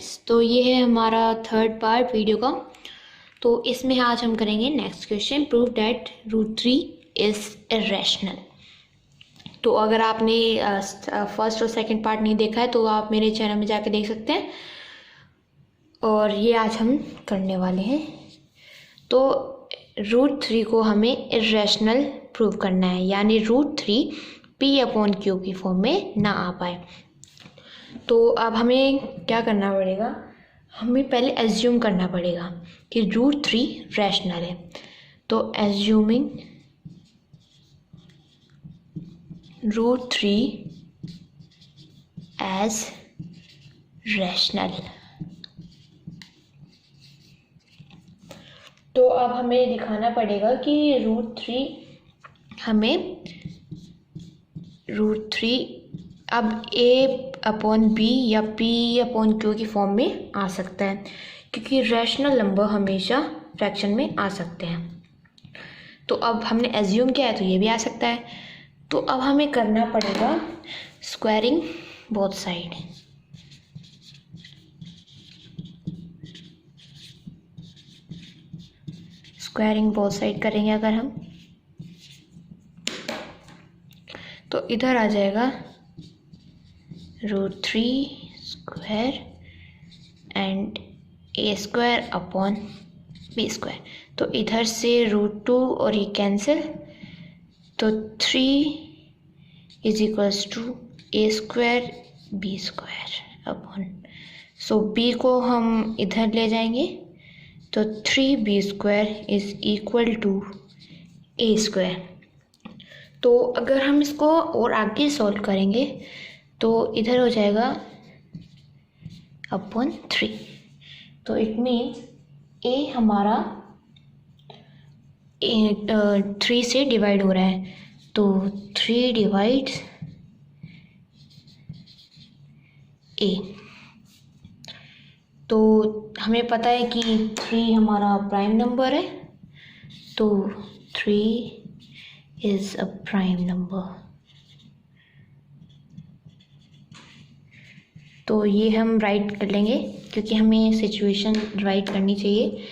Friends, तो ये है हमारा थर्ड पार्ट वीडियो का। तो इसमें आज हम करेंगे next question, prove that √3 is irrational. तो अगर आपने फर्स्ट और सेकंड पार्ट नहीं देखा है तो आप मेरे चैनल में जाके देख सकते हैं। और ये आज हम करने वाले हैं। तो √3 को हमें इरेशनल प्रूव करना है, यानी √3 P/Q की फॉर्म में ना आ पाए। तो अब हमें क्या करना पड़ेगा, हमें पहले एज्यूम करना पड़ेगा कि √3 रैशनल है। तो एज्यूमिंग √3 एज रैशनल। तो अब हमें दिखाना पड़ेगा कि √3 अब A/B या P/Q की फॉर्म में आ सकता है, क्योंकि रैशनल नंबर हमेशा फ्रैक्शन में आ सकते हैं। तो अब हमने एज्यूम किया है तो ये भी आ सकता है। तो अब हमें करना पड़ेगा squaring both side. Squaring both side करेंगे अगर हम, तो इधर आ जाएगा √3 स्क्वायर एंड A²/B²। तो इधर से √2 और ये कैंसिल, तो 3 = A²/B²। सो B को हम इधर ले जाएंगे, तो 3B² = A²। तो अगर हम इसको और आगे सॉल्व करेंगे तो इधर हो जाएगा /3। तो इट मीन्स A हमारा 3 से डिवाइड हो रहा है, तो 3 डिवाइड्स A। तो हमें पता है कि 3 हमारा प्राइम नंबर है, तो 3 इज़ अ प्राइम नंबर। तो ये हम राइट कर लेंगे, क्योंकि हमें सिचुएशन राइट करनी चाहिए।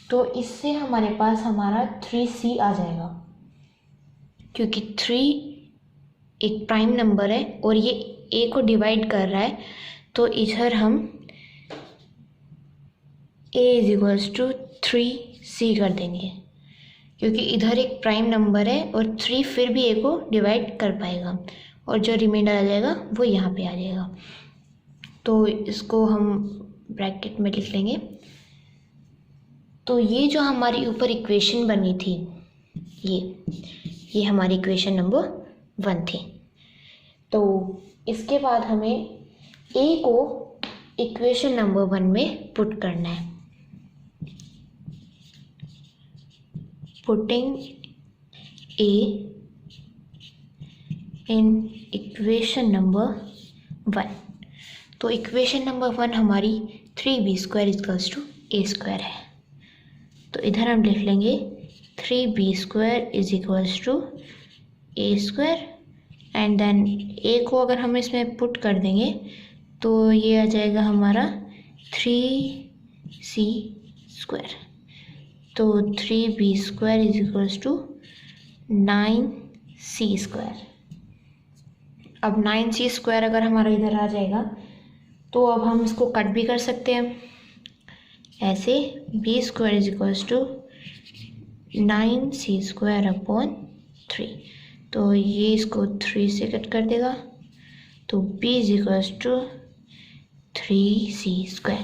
तो इससे हमारे पास हमारा 3C आ जाएगा, क्योंकि 3 एक प्राइम नंबर है और ये A को डिवाइड कर रहा है। तो इधर हम A = 3C कर देंगे, क्योंकि इधर एक प्राइम नंबर है और 3 फिर भी A को डिवाइड कर पाएगा, और जो रिमाइंडर आ जाएगा वो यहाँ पे आ जाएगा। तो इसको हम ब्रैकेट में लिख लेंगे। तो ये जो हमारी ऊपर इक्वेशन बनी थी, ये हमारी इक्वेशन नंबर 1 थी। तो इसके बाद हमें A को इक्वेशन नंबर 1 में पुट करना है। Putting A in equation number 1। तो इक्वेशन नंबर 1 हमारी 3B² = A² है। तो इधर हम लिख लेंगे 3B² = A², and then A को अगर हम इसमें पुट कर देंगे तो ये आ जाएगा हमारा 3C²। तो 3B² = 9C²। अब 9C² अगर हमारा इधर आ जाएगा तो अब हम इसको कट भी कर सकते हैं ऐसे, B² = 9C²/3। तो ये इसको 3 से कट कर देगा, तो B = 3C²।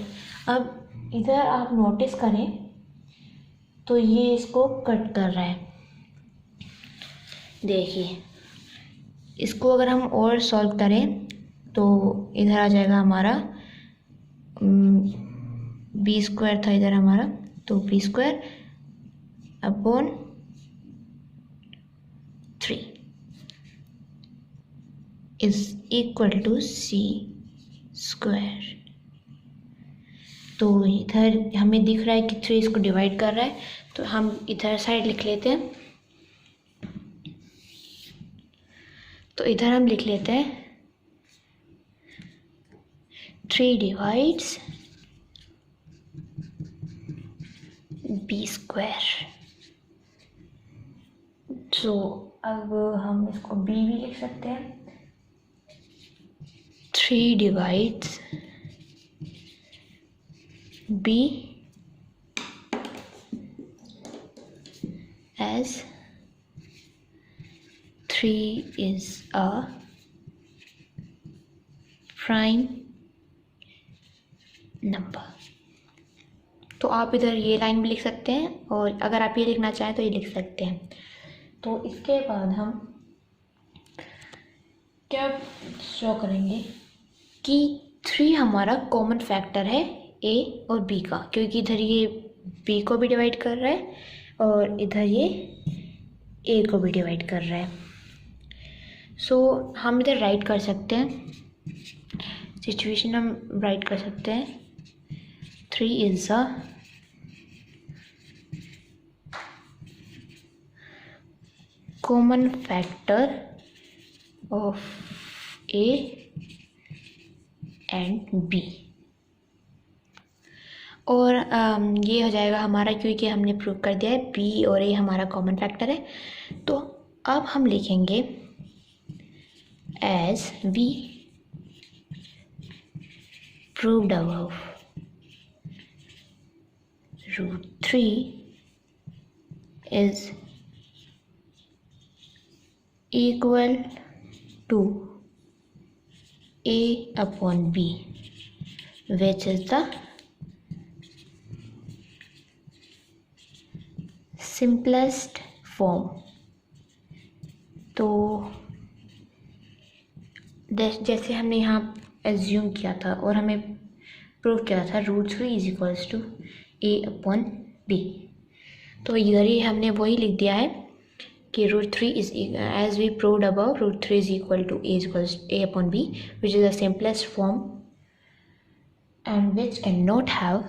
अब इधर आप नोटिस करें तो ये इसको कट कर रहा है। देखिए, इसको अगर हम और सॉल्व करें तो इधर आ जाएगा हमारा B² था इधर हमारा, तो B² / 3 = C²। तो इधर हमें दिख रहा है कि 3 इसको डिवाइड कर रहा है, तो हम इधर साइड लिख लेते हैं। तो इधर हम लिख लेते हैं 3 डिवाइड्स बी स्क्वायर। सो अब हम इसको बी भी लिख सकते हैं। 3 divides B as 3 is a prime number। तो आप इधर ये लाइन भी लिख सकते हैं और अगर आप ये लिखना चाहें तो ये लिख सकते हैं। तो इसके बाद हम क्या शो करेंगे कि 3 हमारा कॉमन फैक्टर है ए और बी का, क्योंकि इधर ये बी को भी डिवाइड कर रहा है और इधर ये ए को भी डिवाइड कर रहा है। सो हम इधर राइट कर सकते हैं, सिचुएशन हम राइट कर सकते हैं 3 is a common factor of A and B. और ये हो जाएगा हमारा, क्योंकि हमने प्रूव कर दिया है बी और ए हमारा कॉमन फैक्टर है। तो अब हम लिखेंगे as we proved above √3 is equal to a upon b, which is the simplest form। तो जैसे हमने यहाँ एज्यूम किया था और हमें प्रूव किया था √3 is equals to a upon b, तो इधर ही हमने वही लिख दिया है कि √3 is as we proved above, √3 is equal to a equals a upon b, which is the simplest form and which cannot have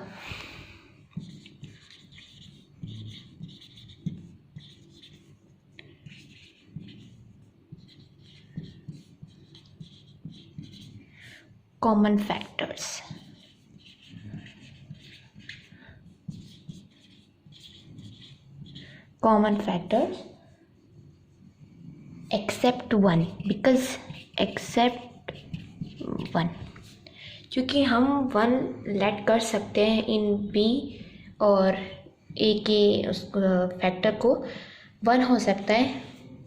common factors। Common factors except 1, because except 1, क्योंकि हम 1 लेट कर सकते हैं इन b और a के उस factor को 1 हो सकता है,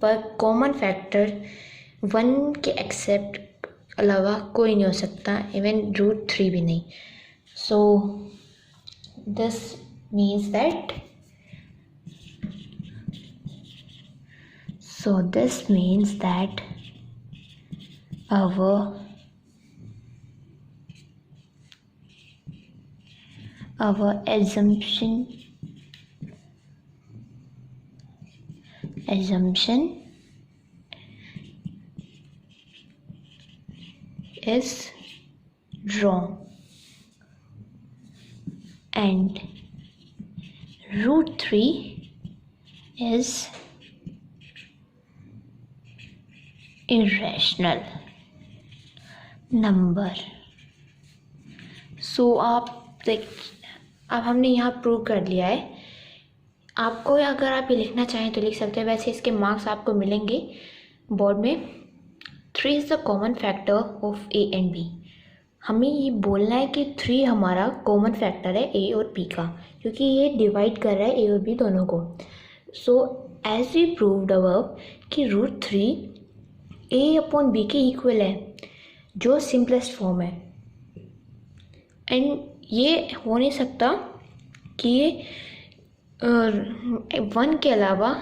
पर कॉमन फैक्टर 1 के एक्सेप्ट अलावा कोई नहीं हो सकता, इवन √3 भी नहीं। सो this means that our assumption is wrong and √3 is irrational number। सो अब हमने यहाँ प्रूव कर लिया है। आपको अगर आप ये लिखना चाहें तो लिख सकते हैं, वैसे इसके मार्क्स आपको मिलेंगे बोर्ड में। 3 is the common factor of A and B. हमें ये बोलना है कि 3 हमारा कॉमन फैक्टर है ए और बी का, क्योंकि ये डिवाइड कर रहा है ए और बी दोनों को। So as we proved above कि √3 ए अपॉन बी के इक्वल है, जो सिंपलेस्ट फॉर्म है, एंड ये हो नहीं सकता कि ये 1 के अलावा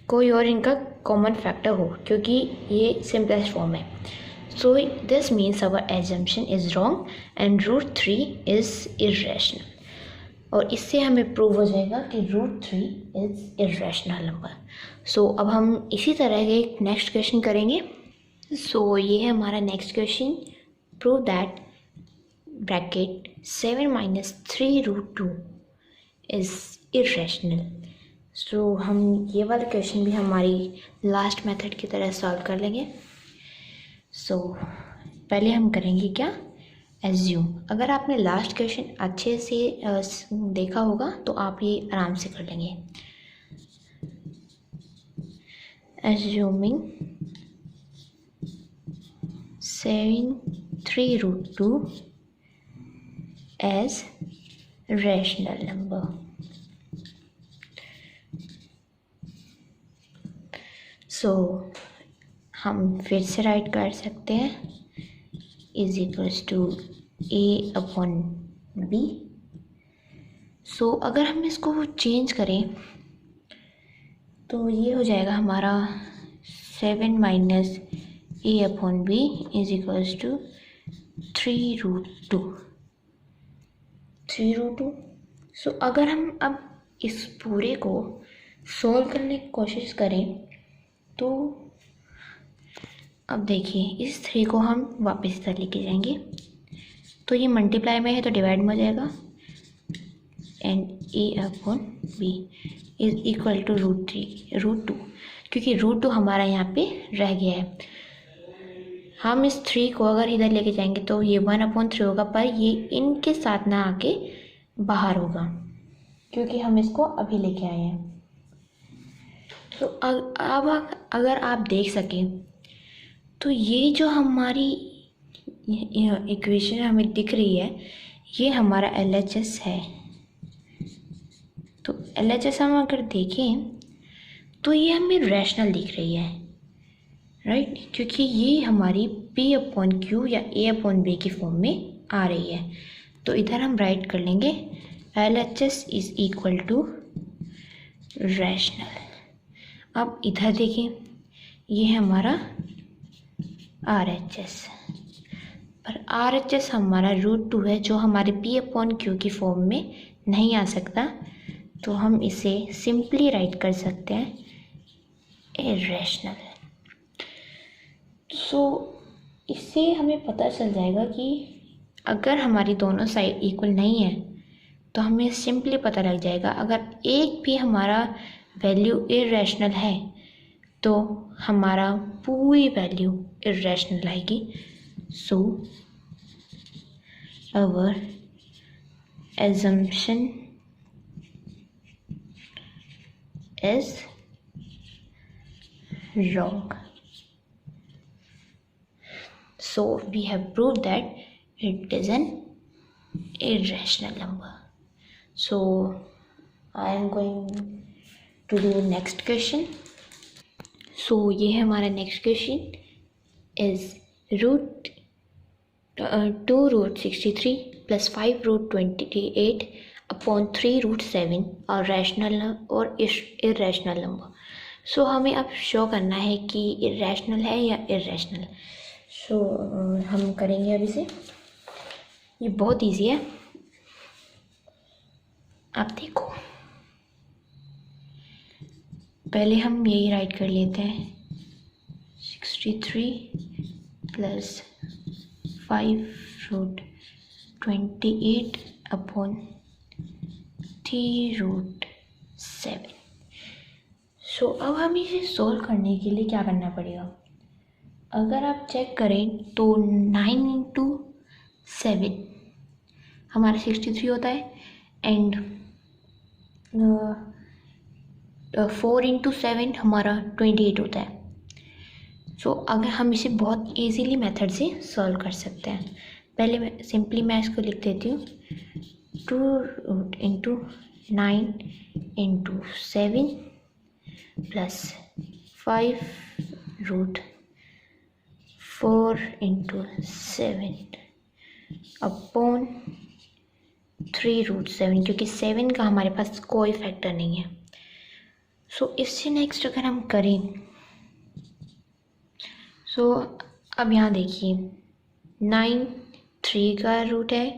कोई और इनका कॉमन फैक्टर हो, क्योंकि ये सिंपलेस्ट फॉर्म है। So this means our assumption is wrong and √3 is irrational. और इससे हमें प्रूव हो जाएगा कि √3 इज़ इर्रेशनल नंबर। सो अब हम इसी तरह के एक नेक्स्ट क्वेश्चन करेंगे। सो ये है हमारा next question, prove that bracket 7 - 3√2 is irrational. So हम ये वाला क्वेश्चन भी हमारी लास्ट मेथड की तरह सॉल्व कर लेंगे। सो पहले हम करेंगे क्या, एज्यूम। अगर आपने लास्ट क्वेश्चन अच्छे से देखा होगा तो आप ये आराम से कर लेंगे। Assuming 7/3√2 as rational number. So हम फिर से राइट कर सकते हैं इज इक्वल्स टू a/b। सो अगर हम इसको चेंज करें तो ये हो जाएगा हमारा 7 minus a/b is equals to 3√2। So अगर हम अब इस पूरे को सॉल्व करने की कोशिश करें तो अब देखिए इस 3 को हम वापस इधर लेके जाएंगे तो ये मल्टीप्लाई में है तो डिवाइड में हो जाएगा and a/b is equal to √2 क्योंकि √2 हमारा यहाँ पे रह गया है। हम इस 3 को अगर इधर लेके जाएंगे तो ये 1/3 होगा, पर ये इनके साथ ना आके बाहर होगा क्योंकि हम इसको अभी लेके आए हैं। तो अब अगर आप देख सकें तो ये जो हमारी इक्वेशन हमें दिख रही है ये हमारा LHS है। तो LHS हम अगर देखें तो ये हमें रैशनल दिख रही है, राइट, क्योंकि ये हमारी P/Q या A/B की फॉर्म में आ रही है। तो इधर हम राइट कर लेंगे LHS is equal to rational. अब इधर देखें ये है हमारा RHS, पर RHS हमारा √2 है जो हमारे P/Q की फॉर्म में नहीं आ सकता, तो हम इसे सिंपली राइट कर सकते हैं इरेशनल। सो इससे हमें पता चल जाएगा कि अगर हमारी दोनों साइड इक्वल नहीं है तो हमें सिंपली पता लग जाएगा अगर एक भी हमारा वैल्यू इरेशनल है तो हमारा पूरी वैल्यू इरेशनल आएगी। सो अवर assumption is wrong. So we have proved that it is an irrational number. So I am going to do next question. So ये है हमारा next question is 2√63 plus 5√28 upon 3√7 और rational और इरेशनल नंबर। सो हमें अब show करना है कि इरेशनल है या इरेशनल। सो हम करेंगे अब इसे, ये बहुत इजी है, आप देखो। पहले हम यही राइट कर लेते हैं 63 प्लस 5√28 अपॉन 3√7। सो अब हमें इसे सोल्व करने के लिए क्या करना पड़ेगा, अगर आप चेक करें तो 9 × 7 हमारा 63 होता है एंड 4 × 7 हमारा 28 होता है। सो अगर हम इसे बहुत इजीली मेथड से सॉल्व कर सकते हैं, पहले मैं इसको लिख देती हूँ 2 × 9 × 7 प्लस 5√4 × 7 अपॉन 3√7, क्योंकि 7 का हमारे पास कोई फैक्टर नहीं है। सो इससे नेक्स्ट अगर हम करें सो अब यहाँ देखिए 9 3 का रूट है,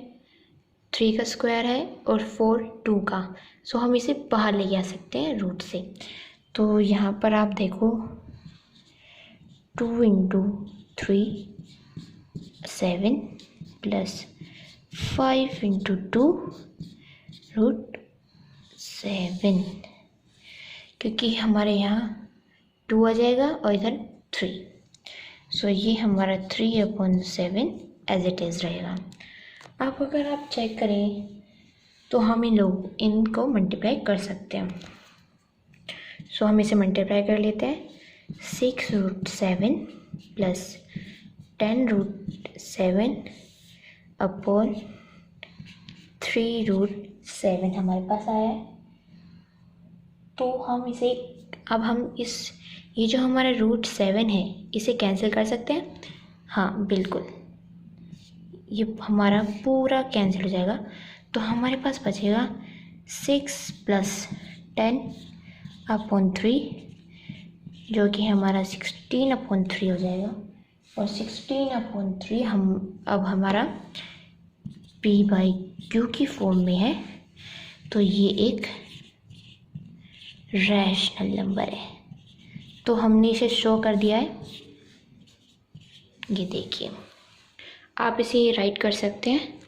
3 का स्क्वायर है और 4 2 का। सो हम इसे बाहर ले जा सकते हैं रूट से। तो यहाँ पर आप देखो 2 × 3 7 प्लस 5 × 2 √7, क्योंकि हमारे यहाँ 2 आ जाएगा और इधर 3। सो ये हमारा 3/7 एज इट इज़ रहेगा। अब अगर आप चेक करें तो हम इनको मल्टीप्लाई कर सकते हैं। सो हम इसे मल्टीप्लाई कर लेते हैं। 6√7 प्लस 10√7 अपॉन 3√7 हमारे पास आया है। तो हम इसे ये जो हमारा √7 है इसे कैंसिल कर सकते हैं। हाँ बिल्कुल, ये हमारा पूरा कैंसिल हो जाएगा। तो हमारे पास बचेगा 6 + 10/3 जो कि हमारा 16/3 हो जाएगा। और 16/3 अब हमारा p/q की फॉर्म में है, तो ये एक रैशनल नंबर है। तो हमने इसे शो कर दिया है। ये देखिए, आप इसे राइट कर सकते हैं।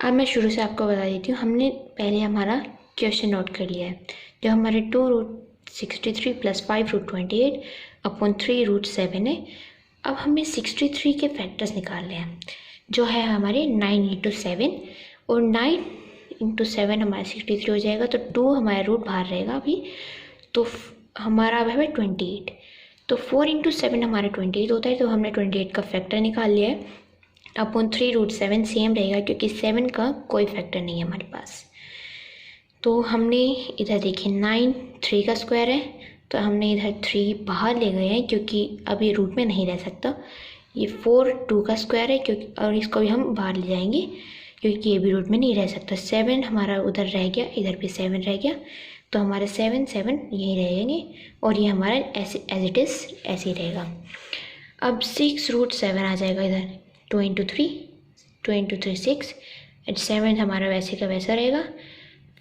अब मैं शुरू से आपको बता देती हूँ। हमने पहले हमारा क्वेश्चन नोट कर लिया है। जो हमारे 2√63 + 5√28/3√7 है। अब हमें 63 के फैक्टर्स निकालने हैं, जो है हमारे 9 × 7, और 9 × 7 हमारा 63 हो जाएगा। तो 2 हमारा रूट बाहर रहेगा अभी, तो हमारा अब है 28। तो 4 × 7 हमारा 28 होता है। तो हमने 28 का फैक्टर निकाल लिया है। अपॉन 3√7 सेम रहेगा, क्योंकि 7 का कोई फैक्टर नहीं है हमारे पास। तो हमने इधर देखिए 9 3 का स्क्वायर है, तो हमने इधर 3 बाहर ले गए हैं, क्योंकि अब ये रूट में नहीं रह सकता। ये 4 2 का स्क्वायर है, क्योंकि और इसको भी हम बाहर ले जाएंगे, क्योंकि ये भी रूट में नहीं रह सकता। 7 हमारा उधर रह गया, इधर भी 7 रह गया, तो हमारे 7 7 यहीं रहेंगे, और ये हमारा ऐसे एज इट इज़ ऐसे ही रहेगा। अब 6√7 आ जाएगा इधर। 2 × 3 2 × 3 6, एंड 7 हमारा वैसे का वैसा रहेगा।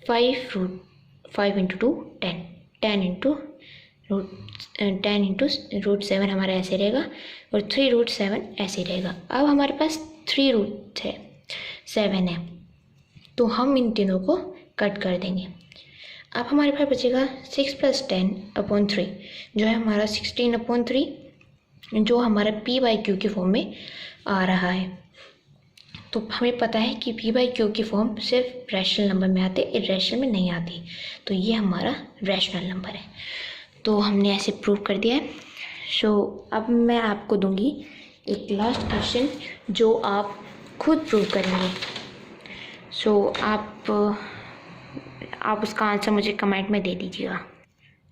5 × 2 10 10 × √7 हमारा ऐसे रहेगा, और 3√7 ऐसे रहेगा। अब हमारे पास 3√7 है, तो हम इन तीनों को कट कर देंगे। अब हमारे पास बचेगा 6 + 10/3, जो है हमारा 16/3, जो हमारा p/q की फॉर्म में आ रहा है। तो हमें पता है कि p/q की फॉर्म सिर्फ रैशनल नंबर में आते, इरेशनल में नहीं आती। तो ये हमारा रैशनल नंबर है। तो हमने ऐसे प्रूव कर दिया है। सो अब मैं आपको दूंगी एक लास्ट क्वेश्चन, जो आप खुद प्रूव करेंगे। सो आप उसका आंसर मुझे कमेंट में दे दीजिएगा।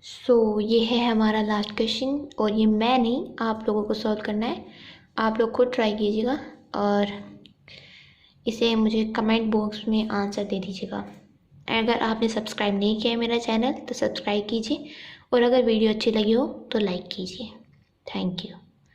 सो ये है हमारा लास्ट क्वेश्चन, और ये मैं नहीं, आप लोगों को सॉल्व करना है। आप लोग खुद ट्राई कीजिएगा, और इसे मुझे कमेंट बॉक्स में आंसर दे दीजिएगा। अगर आपने सब्सक्राइब नहीं किया है मेरा चैनल, तो सब्सक्राइब कीजिए, और अगर वीडियो अच्छी लगी हो तो लाइक कीजिए। Thank you.